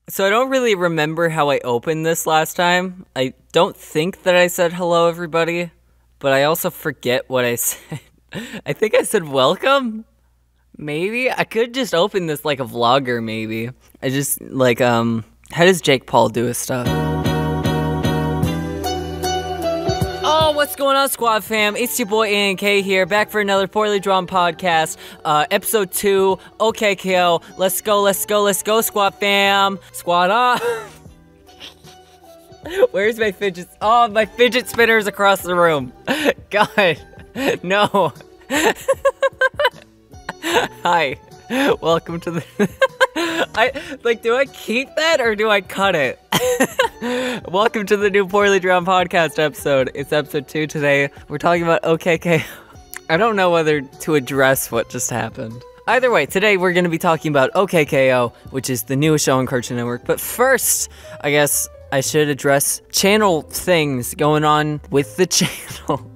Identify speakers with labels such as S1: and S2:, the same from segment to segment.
S1: So I don't really remember how I opened this last time. I don't think that I said hello, everybody, but I also forget what I said. I think I said welcome? Maybe? I could just open this like a vlogger, maybe. I just, like, how does Jake Paul do his stuff? Oh, what's going on, Squad fam? It's your boy ANK here, back for another Poorly Drawn podcast, episode 2, OKKO. Let's go, Squad fam. Squad up. Where's my fidget? Oh, my fidget spinner's across the room. God, no. Hi, welcome to the... do I keep that or do I cut it? Welcome to the new Poorly Drawn podcast episode. It's episode 2 today. We're talking about OKK. I don't know whether to address what just happened. Either way, today we're going to be talking about OKKO, which is the newest show on Cartoon Network. But first, I guess I should address channel things going on with the channel.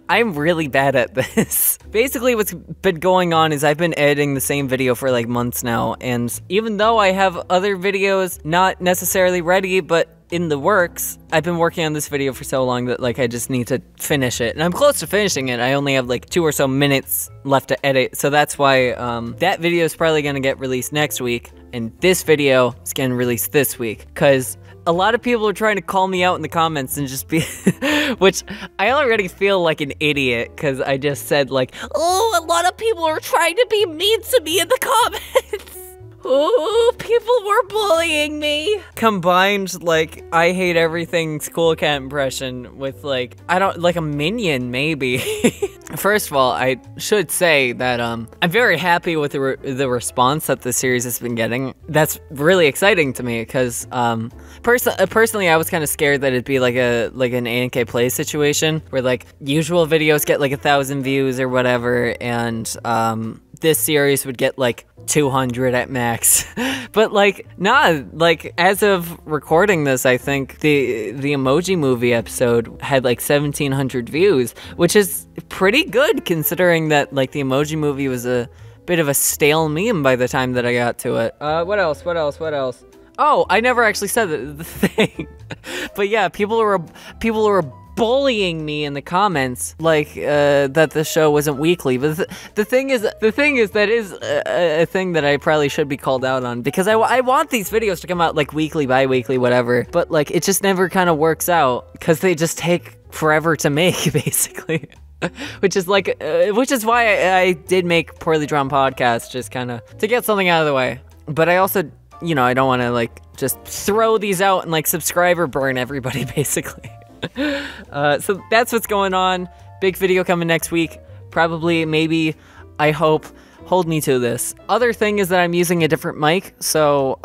S1: I'm really bad at this. Basically, what's been going on is I've been editing the same video for like months now, and even though I have other videos not necessarily ready, but in the works, I've been working on this video for so long that like I just need to finish it, and I'm close to finishing it. I only have like 2 or so minutes left to edit, so that's why that video is probably gonna get released next week, and this video is getting released this week, because a lot of people are trying to call me out in the comments and just be, which I already feel like an idiot because I just said like, oh, a lot of people are trying to be mean to me in the comments. Ooh, people were bullying me. Combined, like, I hate everything School Cat impression with, like, I don't, like a minion, maybe. First of all, I should say that, I'm very happy with the response that the series has been getting. That's really exciting to me, because, personally, I was kind of scared that it'd be like an ANK Play situation, where, like, usual videos get, like, 1,000 views or whatever, and, this series would get, like, 200 at max. But like, nah, like as of recording this, I think the Emoji Movie episode had like 1,700 views, which is pretty good considering that like the Emoji Movie was a bit of a stale meme by the time that I got to it. What else? Oh, I never actually said the thing. But yeah, people were bullying me in the comments like that the show wasn't weekly, but the thing is that is a thing that I probably should be called out on, because I want these videos to come out like weekly, bi-weekly, whatever, but like it just never kind of works out because they just take forever to make, basically. which is why I did make Poorly Drawn podcast, just kind of to get something out of the way. But I also, you know, I don't want to like just throw these out and like subscriber burn everybody, basically. So that's what's going on. Big video coming next week. Probably, maybe, I hope. Hold me to this. Other thing is that I'm using a different mic, so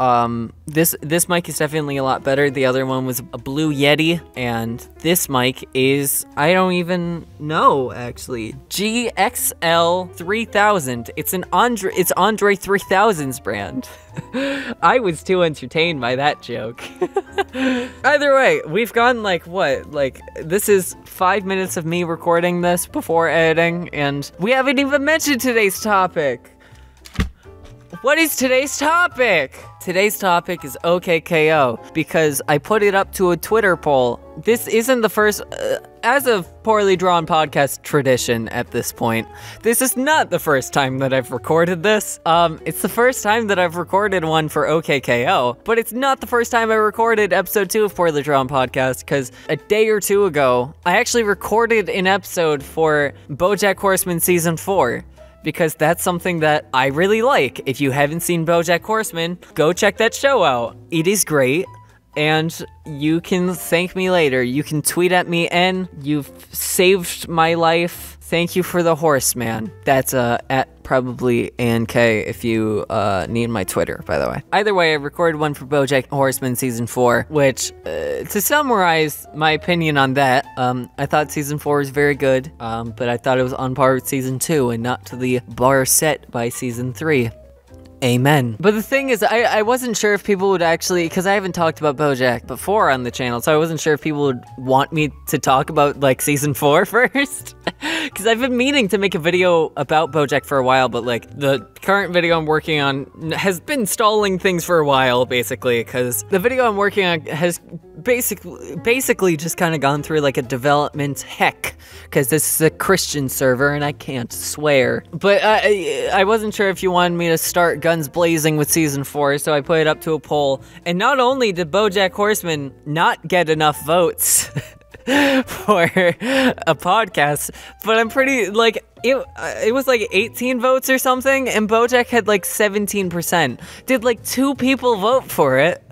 S1: this mic is definitely a lot better. The other one was a Blue Yeti, and this mic is, I don't even know, actually, GXL 3000. It's Andre 3000's brand. I was too entertained by that joke. Either way, we've gone like, what, like, this is 5 minutes of me recording this before editing, and we haven't even mentioned today's topic. What is today's topic? Today's topic is OKKO, because I put it up to a Twitter poll. This isn't the first, as of Poorly Drawn podcast tradition at this point, this is not the first time that I've recorded this. It's the first time that I've recorded one for OKKO, but it's not the first time I recorded episode 2 of Poorly Drawn podcast, because a day or 2 ago, I actually recorded an episode for BoJack Horseman Season 4. Because that's something that I really like. If you haven't seen BoJack Horseman, go check that show out. It is great, and you can thank me later. You can tweet at me, and you've saved my life. Thank you for the horseman. That's at probably ANK if you need my Twitter, by the way. Either way, I recorded one for BoJack Horseman Season 4, which, to summarize my opinion on that, I thought Season 4 was very good, but I thought it was on par with Season 2 and not to the bar set by Season 3. Amen. But the thing is, I wasn't sure if people would actually, because I haven't talked about BoJack before on the channel, so I wasn't sure if people would want me to talk about, like, Season 4 first. Because I've been meaning to make a video about BoJack for a while, but like the current video I'm working on has been stalling things for a while, basically, because the video I'm working on has basically just kind of gone through like a development heck, because this is a Christian server and I can't swear. But I wasn't sure if you wanted me to start guns blazing with season 4, so I put it up to a poll, and not only did BoJack Horseman not get enough votes for a podcast, but I'm pretty, like, it was like 18 votes or something, and BoJack had like 17%. Did like 2 people vote for it?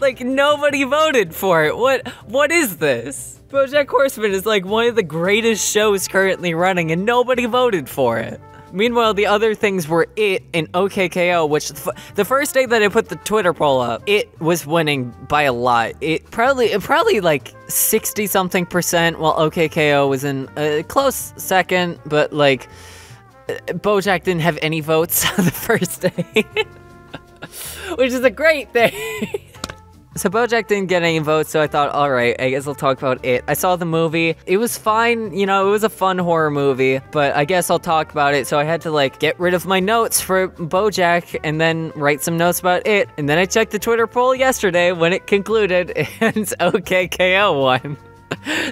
S1: like nobody voted for it. What is this? BoJack Horseman is like one of the greatest shows currently running, and nobody voted for it. Meanwhile, the other things were It and OKKO, which the first day that I put the Twitter poll up, It was winning by a lot. It probably like 60-something%, while OKKO was in a close second, but like BoJack didn't have any votes on the first day, which is a great thing. So BoJack didn't get any votes, so I thought, alright, I guess I'll talk about It. I saw the movie. It was fine, you know, it was a fun horror movie, but I guess I'll talk about it, so I had to, like, get rid of my notes for BoJack and then write some notes about It. And then I checked the Twitter poll yesterday when it concluded, and OKKO won.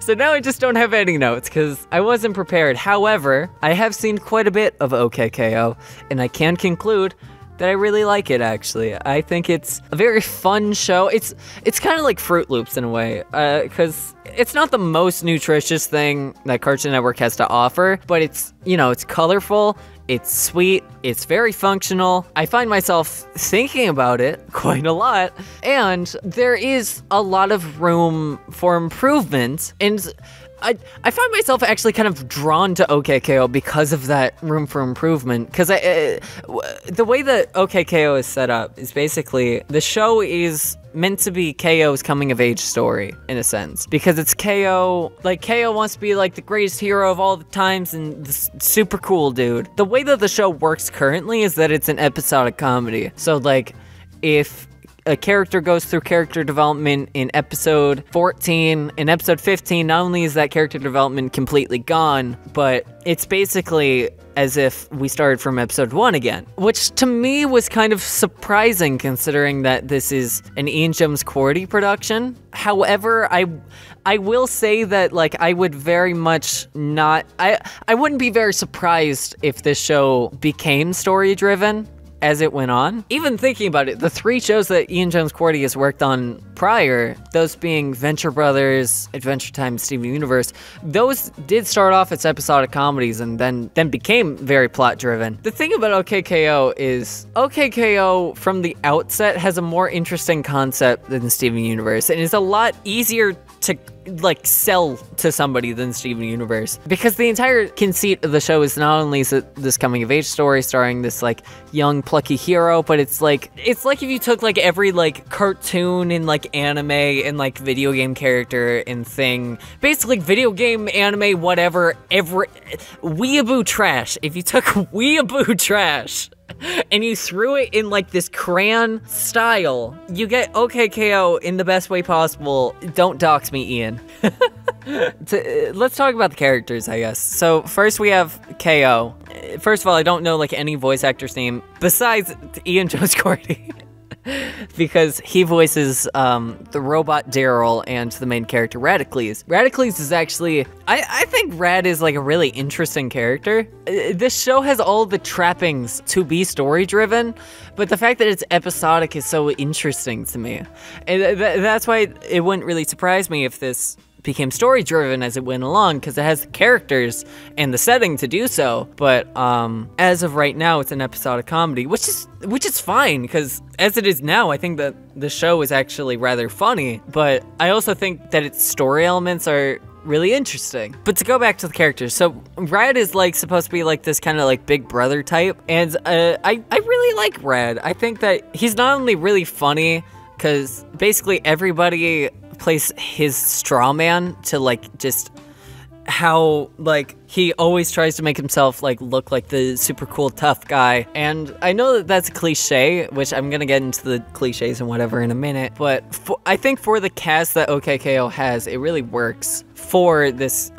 S1: So now I just don't have any notes, because I wasn't prepared. However, I have seen quite a bit of OKKO, and I can conclude that I really like it, actually. I think it's a very fun show. It's kind of like Fruit Loops in a way, because it's not the most nutritious thing that Cartoon Network has to offer, but it's, you know, it's colorful, it's sweet, it's very functional. I find myself thinking about it quite a lot, and there is a lot of room for improvement, and I find myself actually kind of drawn to OKKO because of that room for improvement, because the way that OKKO is set up is basically the show is meant to be KO's coming-of-age story, in a sense, because it's KO, like, KO wants to be, like, the greatest hero of all the times and this super cool dude. The way that the show works currently is that it's an episodic comedy, so, like, if a character goes through character development in episode 14. In episode 15, not only is that character development completely gone, but it's basically as if we started from episode 1 again, which to me was kind of surprising considering that this is an Ian Jones-Quartey production. However, I will say that, like, I would very much not, I wouldn't be very surprised if this show became story-driven as it went on. Even thinking about it, the 3 shows that Ian Jones-Quartey has worked on prior, those being Venture Brothers, Adventure Time, Steven Universe, those did start off as episodic comedies and then became very plot-driven. The thing about OKKO is, OKKO from the outset has a more interesting concept than Steven Universe, and is a lot easier to, like, sell to somebody than Steven Universe, because the entire conceit of the show is not only is it this coming-of-age story starring this, like, young plucky hero, but it's like if you took, like, every, like, cartoon and, like, anime and, like, video game character and thing, basically video game, anime, whatever, every weeaboo trash. If you took weeaboo trash and you threw it in, like, this crayon style, you get OKKO in the best way possible. Don't dox me, Ian. Let's talk about the characters, I guess. So first we have KO. First of all, I don't know, like, any voice actor's name besides Ian Jones-Quartey. Because he voices the robot Daryl and the main character Radicles. Radicles is actually, I think Rad is, like, a really interesting character. This show has all the trappings to be story driven, but the fact that it's episodic is so interesting to me. And that's why it wouldn't really surprise me if this became story driven as it went along, because it has the characters and the setting to do so. But as of right now, it's an episodic comedy, which is fine, because as it is now, I think that the show is actually rather funny, but I also think that its story elements are really interesting. But to go back to the characters, so Rad is, like, supposed to be, like, this kind of, like, big brother type, and I really like Rad. I think that he's not only really funny, because basically everybody plays his straw man to, like, just how, like, he always tries to make himself, like, look like the super cool tough guy. And I know that that's a cliche, which I'm gonna get into the cliches and whatever in a minute, but I think for the cast that OKKO has, it really works for this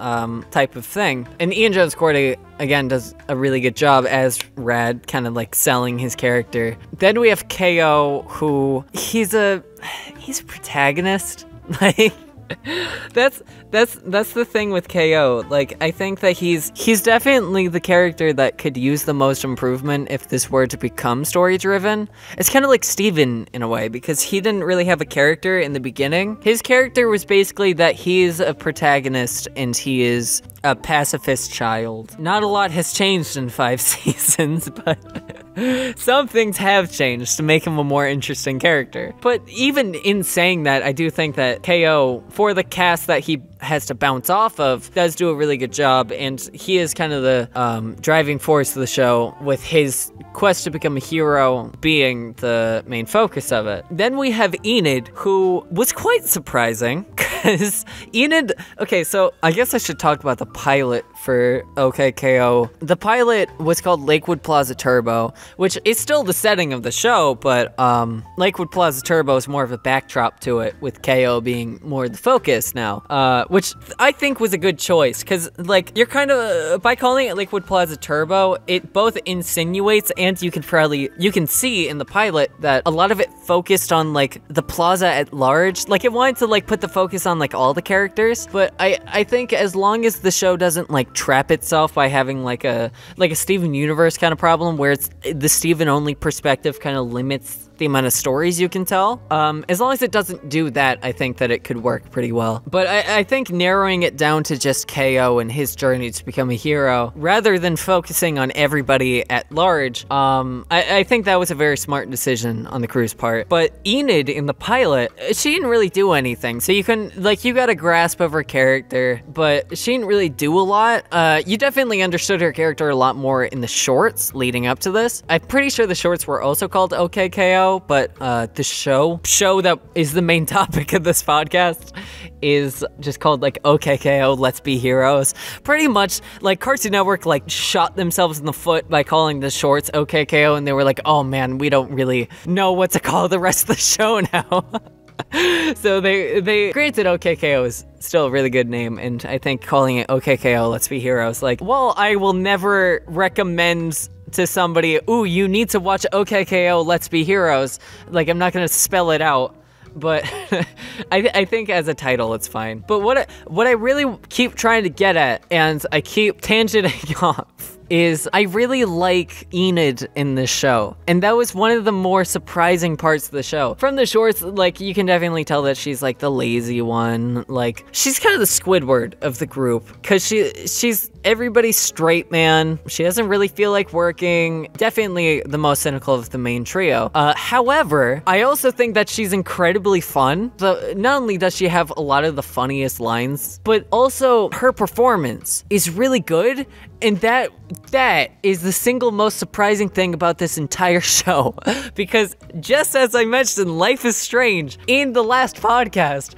S1: type of thing. And Ian Jones-Corday, again, does a really good job as Rad, kind of like selling his character. Then we have KO, who he's a protagonist. Like, that's the thing with KO. Like, I think that he's definitely the character that could use the most improvement if this were to become story driven. It's kind of like Steven in a way, because he didn't really have a character in the beginning. His character was basically that he's a protagonist and he is a pacifist child. Not a lot has changed in 5 seasons, but some things have changed to make him a more interesting character. But even in saying that, I do think that KO, for the cast that he has to bounce off of, does do a really good job, and he is kind of the driving force of the show, with his quest to become a hero being the main focus of it. Then we have Enid, who was quite surprising, because Enid... Okay, so I guess I should talk about the pilot for OKKO. The pilot was called Lakewood Plaza Turbo, which is still the setting of the show, but Lakewood Plaza Turbo is more of a backdrop to it, with KO being more the focus now, which I think was a good choice, because, like, you're kind of, by calling it Lakewood Plaza Turbo, it both insinuates, and you can see in the pilot that a lot of it focused on, like, the plaza at large. Like, it wanted to, like, put the focus on, like, all the characters, but I think as long as the show doesn't, like, trap itself by having, like a Steven Universe kind of problem, where it's the Steven only perspective kind of limits the amount of stories you can tell. As long as it doesn't do that, I think that it could work pretty well. But I think narrowing it down to just KO and his journey to become a hero, rather than focusing on everybody at large, I think that was a very smart decision on the crew's part. But Enid in the pilot, she didn't really do anything. So you got a grasp of her character, but she didn't really do a lot. You definitely understood her character a lot more in the shorts leading up to this. I'm pretty sure the shorts were also called OKKO, but the show that is the main topic of this podcast is just called, like, OKKO Let's Be Heroes. Pretty much, like, Cartoon Network, like, shot themselves in the foot by calling the shorts OKKO, and they were like, oh man, we don't really know what to call the rest of the show now. So they granted, OKKO is still a really good name, and I think calling it OKKO Let's Be Heroes, like, well, I will never recommend to somebody, ooh, you need to watch OKKO Let's Be Heroes. Like, I'm not gonna spell it out, but I think as a title it's fine. But what I really keep trying to get at, and I keep tangenting off, is I really like Enid in this show. And that was one of the more surprising parts of the show. From the shorts, like, you can definitely tell that she's, like, the lazy one. Like, she's kind of the Squidward of the group, because she's everybody's straight man. She doesn't really feel like working. Definitely the most cynical of the main trio. However, I also think that she's incredibly fun. Not only does she have a lot of the funniest lines, but also her performance is really good. And that is the single most surprising thing about this entire show. Because just as I mentioned, Life is Strange in the last podcast,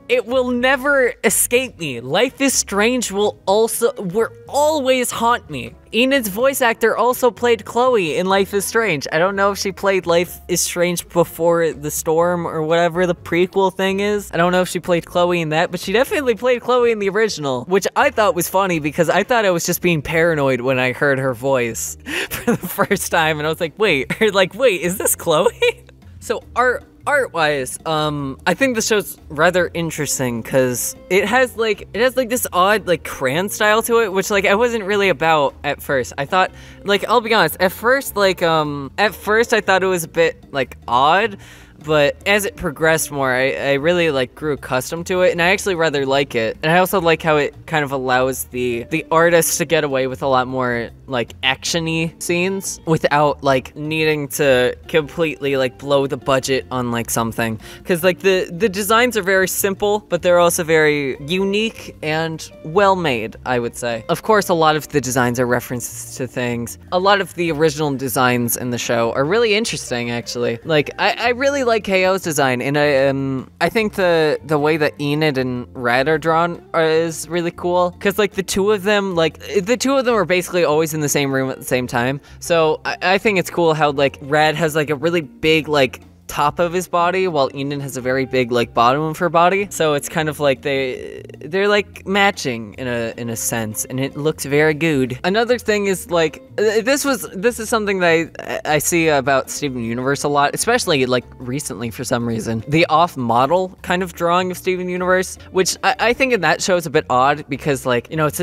S1: it will never escape me. Life is Strange will always haunt me. Enid's voice actor also played Chloe in Life is Strange. I don't know if she played Life is Strange before the storm or whatever the prequel thing is. I don't know if she played Chloe in that, but she definitely played Chloe in the original, which I thought was funny because I thought I was just being paranoid when I heard her voice for the first time, and I was like, wait, is this Chloe? So art-wise, I think the show's rather interesting because it has this odd, like, crayon style to it, which, like, I wasn't really about at first. I thought, like, I'll be honest, at first I thought it was a bit, like, odd, but as it progressed more, I really, like, grew accustomed to it, and I actually rather like it. And I also like how it kind of allows the artists to get away with a lot more, like, action-y scenes without, like, needing to completely, like, blow the budget on, like, something. Because, like, the designs are very simple, but they're also very unique and well-made, I would say. Of course, a lot of the designs are references to things. A lot of the original designs in the show are really interesting, actually. Like, I really like KO's design, and I think the way that Enid and Red are drawn is really cool, because like the two of them are basically always in the same room at the same time. So I think it's cool how like Red has like a really big like top of his body, while Enid has a very big like bottom of her body. So it's kind of like they're like matching in a sense, and it looks very good. Another thing is like this is something that I see about Steven Universe a lot, especially like recently for some reason. The off-model kind of drawing of Steven Universe, which I think in that show is a bit odd, because like, you know, it's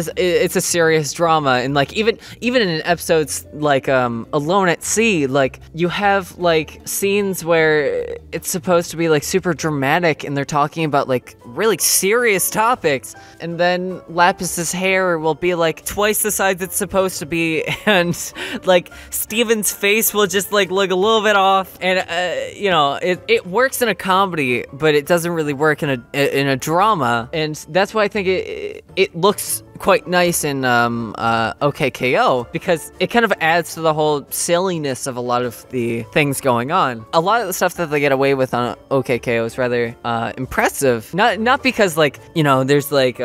S1: a serious drama, and like even in episodes like Alone at Sea, like you have like scenes where it's supposed to be like super dramatic and they're talking about like really serious topics, and then Lapis's hair will be like twice the size it's supposed to be, and like Steven's face will just like look a little bit off, and you know, it works in a comedy, but it doesn't really work in a drama, and that's why I think it looks quite nice in OKKO, because it kind of adds to the whole silliness of a lot of the things going on. A lot of the stuff that they get away with on OKKO is rather impressive. Not because like, you know, there's like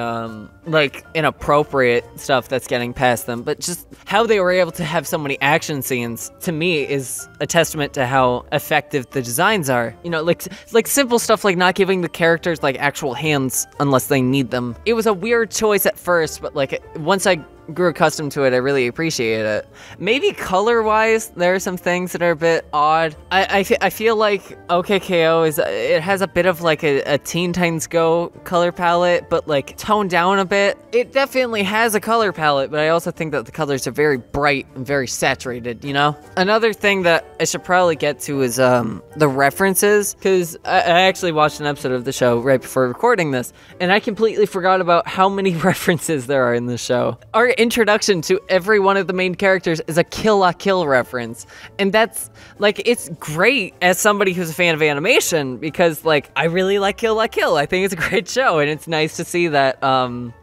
S1: inappropriate stuff that's getting past them, but just how they were able to have so many action scenes, to me, is a testament to how effective the designs are. You know, like simple stuff like not giving the characters like actual hands unless they need them. It was a weird choice at first, but like once I grew accustomed to it, I really appreciate it. Maybe color-wise, there are some things that are a bit odd. I feel like OKKO it has a bit of like a Teen Titans Go color palette, but like toned down a bit. It definitely has a color palette, but I also think that the colors are very bright and very saturated, you know? Another thing that I should probably get to is the references, because I actually watched an episode of the show right before recording this, and I completely forgot about how many references there are in the show. Our introduction to every one of the main characters is a Kill La Kill reference, and that's like, it's great as somebody who's a fan of animation, because like I really like Kill La Kill. I think it's a great show, and it's nice to see that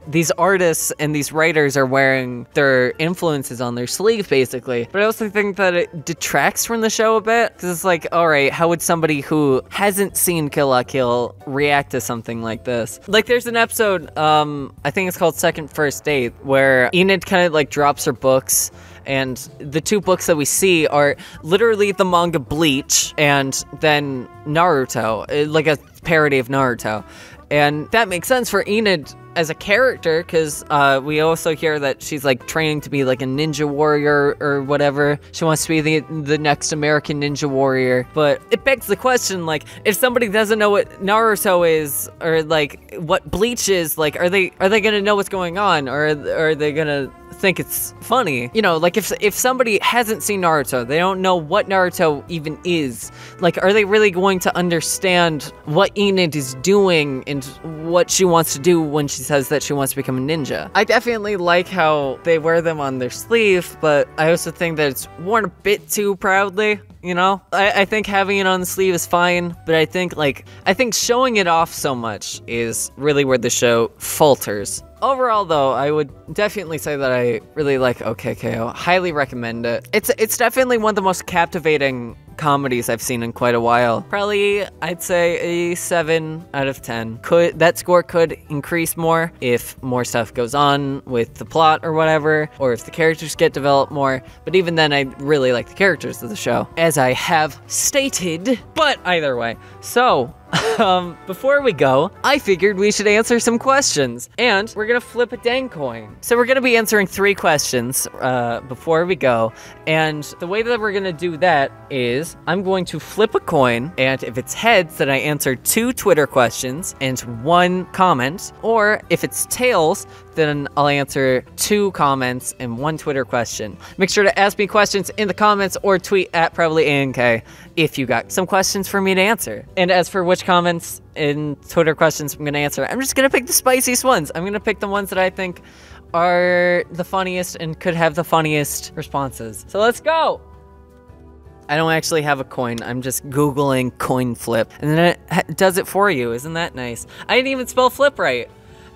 S1: these artists and these writers are wearing their influences on their sleeve, basically. But I also think that it detracts from the show a bit, because it's like, all right, how would somebody who hasn't seen Kill La Kill react to something like this? Like, there's an episode, I think it's called Second First Date, where Enid kind of like drops her books, and the two books that we see are literally the manga Bleach and then Naruto, like a parody of Naruto. And that makes sense for Enid as a character, because we also hear that she's like training to be like a ninja warrior or whatever. She wants to be the next American ninja warrior. But it begs the question, like, if somebody doesn't know what Naruto is, or like what Bleach is, like, are they gonna know what's going on, or are they gonna think it's funny? You know, like if somebody hasn't seen Naruto, they don't know what Naruto even is, like, are they really going to understand what Enid is doing and what she wants to do when she says that she wants to become a ninja? I definitely like how they wear them on their sleeve, but I also think that it's worn a bit too proudly. You know, I think having it on the sleeve is fine, but I think showing it off so much is really where the show falters. Overall, though, I would definitely say that I really like OKKO. Highly recommend it. It's definitely one of the most captivating comedies I've seen in quite a while. Probably, I'd say a 7 out of 10. That score could increase more if more stuff goes on with the plot or whatever, or if the characters get developed more. But even then, I really like the characters of the show, as I have stated. But either way, so before we go, I figured we should answer some questions, and we're gonna flip a dang coin. So we're gonna be answering 3 questions before we go, and the way that we're gonna do that is I'm going to flip a coin, and if it's heads, then I answer 2 Twitter questions and 1 comment, or if it's tails, then I'll answer 2 comments and 1 Twitter question. Make sure to ask me questions in the comments or tweet at probably ANK if you got some questions for me to answer. And as for which comments and Twitter questions I'm going to answer, I'm just going to pick the spiciest ones. I'm going to pick the ones that I think are the funniest and could have the funniest responses. So let's go! I don't actually have a coin. I'm just Googling coin flip, and then it does it for you. Isn't that nice? I didn't even spell flip right.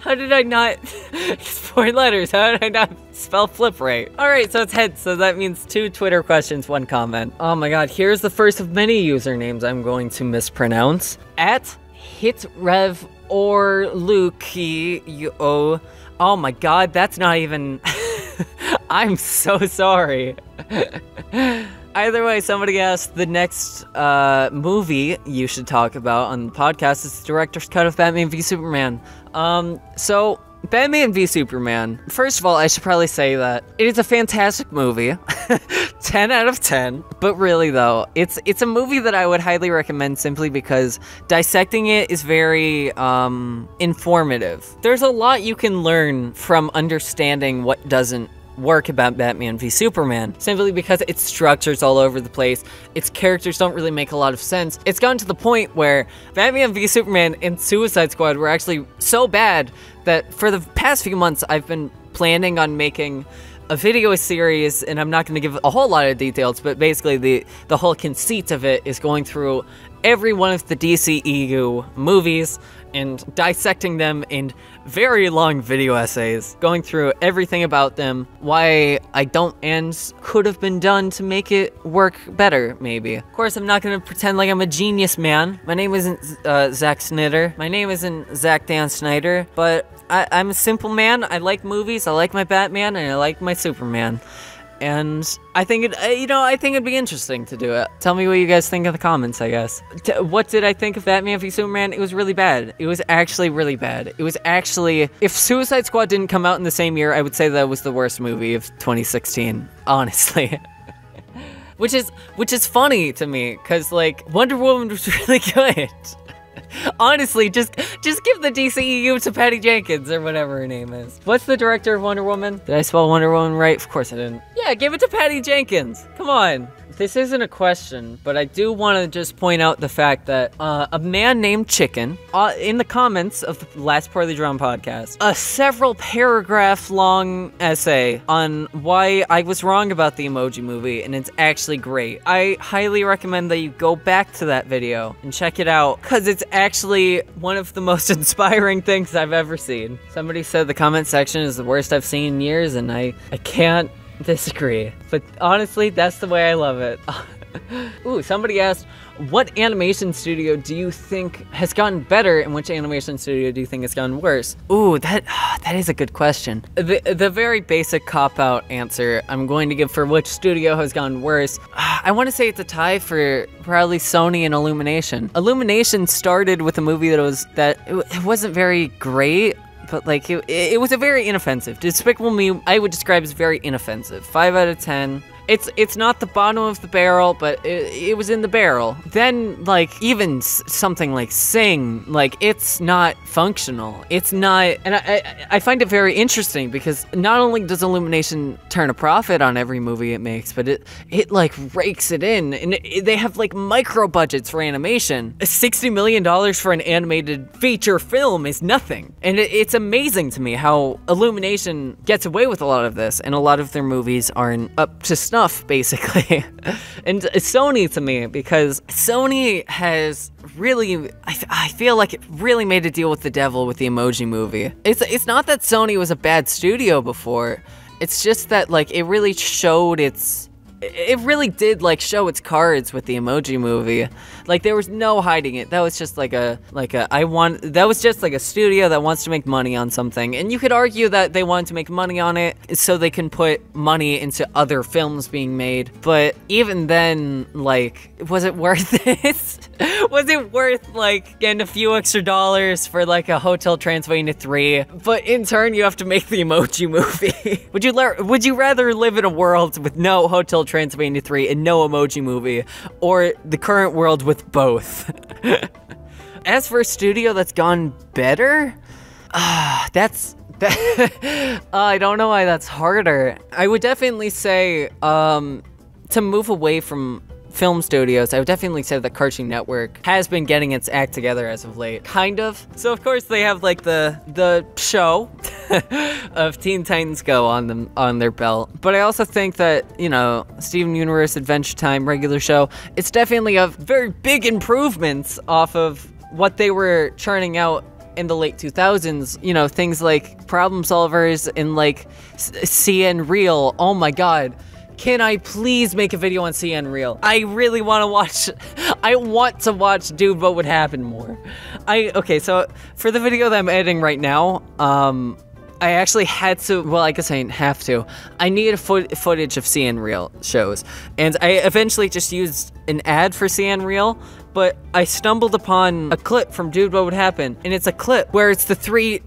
S1: How did I not? It's 4 letters. How did I not spell flip right? All right, so it's heads. So that means 2 Twitter questions, 1 comment. Oh my God, here's the first of many usernames I'm going to mispronounce. At HitRev or Luki. Oh my God, that's not even. I'm so sorry. Either way, somebody asked the next movie you should talk about on the podcast is the director's cut of Batman v Superman. So Batman v Superman, first of all, I should probably say that it is a fantastic movie. 10 out of 10. But really though, it's a movie that I would highly recommend simply because dissecting it is very informative. There's a lot you can learn from understanding what doesn't work about Batman v Superman, simply because its structure's all over the place, its characters don't really make a lot of sense. It's gotten to the point where Batman v Superman and Suicide Squad were actually so bad that for the past few months I've been planning on making a video series, and I'm not going to give a whole lot of details, but basically the whole conceit of it is going through every one of the DCEU movies and dissecting them in very long video essays, going through everything about them, why I don't and could have been done to make it work better, maybe. Of course, I'm not gonna pretend like I'm a genius man. My name isn't Zack Snyder. My name isn't Zack Dan Snyder, but I'm a simple man. I like movies, I like my Batman, and I like my Superman. And I think it'd be interesting to do it. Tell me what you guys think in the comments, I guess. What did I think of Batman v Superman? It was really bad. It was actually really bad. It was actually, if Suicide Squad didn't come out in the same year, I would say that was the worst movie of 2016, honestly. Which is funny to me, cause like Wonder Woman was really good. Honestly, just give the DCEU to Patty Jenkins or whatever her name is. What's the director of Wonder Woman? Did I spell Wonder Woman right? Of course I didn't. Yeah, give it to Patty Jenkins. Come on. This isn't a question, but I do want to just point out the fact that a man named Chicken, in the comments of the last Poorly Drawn podcast, a several paragraph long essay on why I was wrong about the Emoji Movie, and it's actually great. I highly recommend that you go back to that video and check it out, because it's actually one of the most inspiring things I've ever seen. Somebody said the comment section is the worst I've seen in years, and I can't disagree, but honestly, that's the way I love it. Ooh, somebody asked, what animation studio do you think has gotten better, and which animation studio do you think has gotten worse? Ooh, that is a good question. The very basic cop-out answer I'm going to give for which studio has gotten worse, I want to say it's a tie for probably Sony and Illumination. Illumination started with a movie that it wasn't very great, but like it was a very inoffensive. Despicable Me, I would describe as very inoffensive. 5 out of 10. It's not the bottom of the barrel, but it was in the barrel. Then, like, even something like Sing, like, it's not functional. It's not, and I find it very interesting because not only does Illumination turn a profit on every movie it makes, but it like rakes it in, and they have like micro budgets for animation. $60 million for an animated feature film is nothing, and it's amazing to me how Illumination gets away with a lot of this, and a lot of their movies aren't up to snuff, basically. And Sony, to me, because Sony has really, I feel like it really made a deal with the devil with the Emoji Movie. It's not that Sony was a bad studio before, it's just that like it really showed it really did like show its cards with the Emoji Movie. Like there was no hiding it. That was just that was just like a studio that wants to make money on something. And you could argue that they wanted to make money on it so they can put money into other films being made. But even then, like, was it worth it? Was it worth like getting a few extra dollars for like a Hotel Transylvania 3? But in turn, you have to make the Emoji Movie. Would you rather live in a world with no Hotel Transylvania 3 and no Emoji Movie, or the current world with both? As for a studio that's gone better, I don't know why that's harder. I would definitely say to move away from film studios, I would definitely say that Cartoon Network has been getting its act together as of late. Kind of. So of course they have like the show of Teen Titans Go on their belt. But I also think that, you know, Steven Universe, Adventure Time, regular show, it's definitely a very big improvements off of what they were churning out in the late 2000s, you know, things like Problem Solvers and like CN Real. Oh my god. Can I please make a video on CN Real? I really want to watch, I want to watch Dude, What Would Happen more. Okay, so for the video that I'm editing right now, I actually had to, well, I guess I didn't have to. I needed footage of CN Real shows, and I eventually just used an ad for CN Real, but I stumbled upon a clip from Dude, What Would Happen, and it's a clip where it's the 3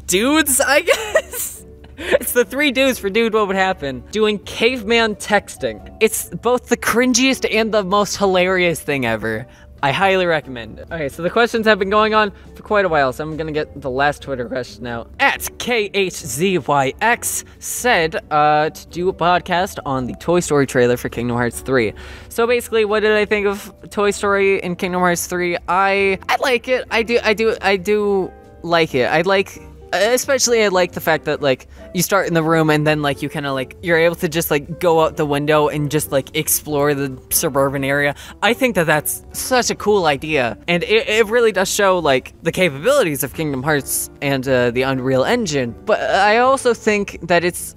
S1: dudes, I guess? It's the 3 dudes for Dude, What Would Happen doing caveman texting. It's both the cringiest and the most hilarious thing ever. I highly recommend it. Okay, so the questions have been going on for quite a while, so I'm gonna get the last Twitter question now. At KHZYX said to do a podcast on the Toy Story trailer for Kingdom Hearts 3. So basically, what did I think of Toy Story and Kingdom Hearts 3? I like it. I do like it. Especially I like the fact that, like, you start in the room and then, like, you kind of, like, you're able to just, like, go out the window and just, like, explore the suburban area. I think that that's such a cool idea. And it really does show, like, the capabilities of Kingdom Hearts and the Unreal Engine. But I also think that it's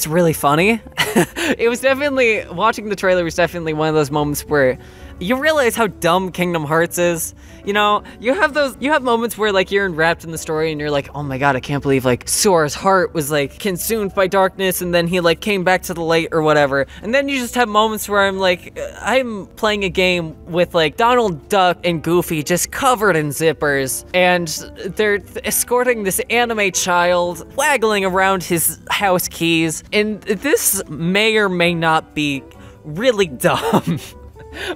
S1: really funny. It was definitely, watching the trailer was definitely one of those moments where you realize how dumb Kingdom Hearts is. You know, you have moments where, like, you're wrapped in the story and you're like, oh my god, I can't believe, like, Sora's heart was, like, consumed by darkness and then he, like, came back to the light or whatever. And then you just have moments where I'm like, I'm playing a game with, like, Donald Duck and Goofy just covered in zippers, and they're escorting this anime child, waggling around his house keys, and this may or may not be really dumb.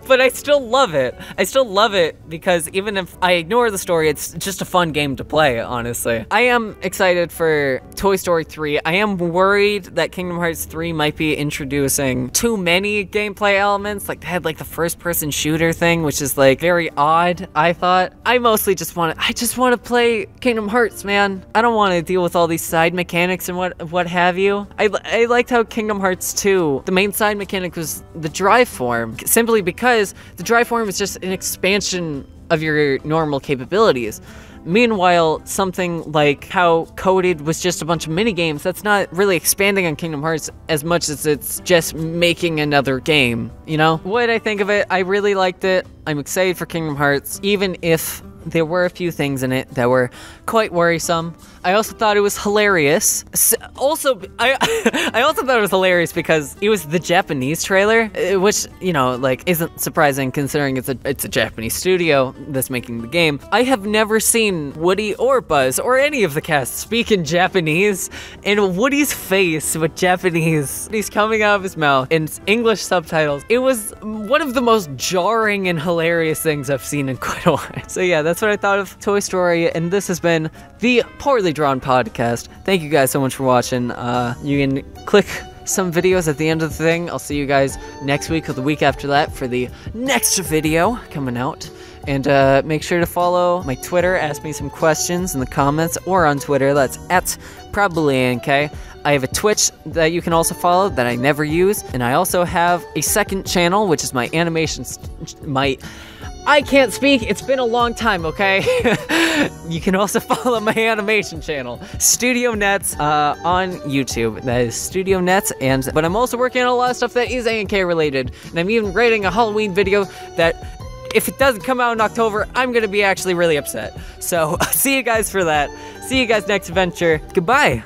S1: But I still love it. I still love it because even if I ignore the story, it's just a fun game to play, honestly. I am excited for Toy Story 3. I am worried that Kingdom Hearts 3 might be introducing too many gameplay elements. Like, they had, like, the first-person shooter thing, which is, like, very odd, I thought. I mostly just want to play Kingdom Hearts, man. I don't want to deal with all these side mechanics and what have you. I liked how Kingdom Hearts 2, the main side mechanic was the drive form, simply because the drive form is just an expansion of your normal capabilities. Meanwhile, something like how Coded was just a bunch of minigames, that's not really expanding on Kingdom Hearts as much as it's just making another game, you know? What did I think of it? I really liked it. I'm excited for Kingdom Hearts, even if there were a few things in it that were quite worrisome. I also thought it was hilarious. I also thought it was hilarious because it was the Japanese trailer, which, you know, like, isn't surprising considering it's a Japanese studio that's making the game. I have never seen Woody or Buzz or any of the cast speak in Japanese, and Woody's face with Japanese, he's coming out of his mouth in English subtitles. It was one of the most jarring and hilarious things I've seen in quite a while. So yeah, that's what I thought of Toy Story, and this has been the Poorly Drawn Podcast. Thank you guys so much for watching. You can click some videos at the end of the thing. I'll see you guys next week or the week after that for the next video coming out. And make sure to follow my Twitter, ask me some questions in the comments, or on Twitter, that's at ProbablyANK. I have a Twitch that you can also follow that I never use, and I also have a second channel, which is my animations, I can't speak, it's been a long time, okay? You can also follow my animation channel, Studio Nets, on YouTube. That is Studio Nets, but I'm also working on a lot of stuff that is ANK related, and I'm even writing a Halloween video that, if it doesn't come out in October, I'm gonna be actually really upset. So, see you guys for that. See you guys next adventure. Goodbye!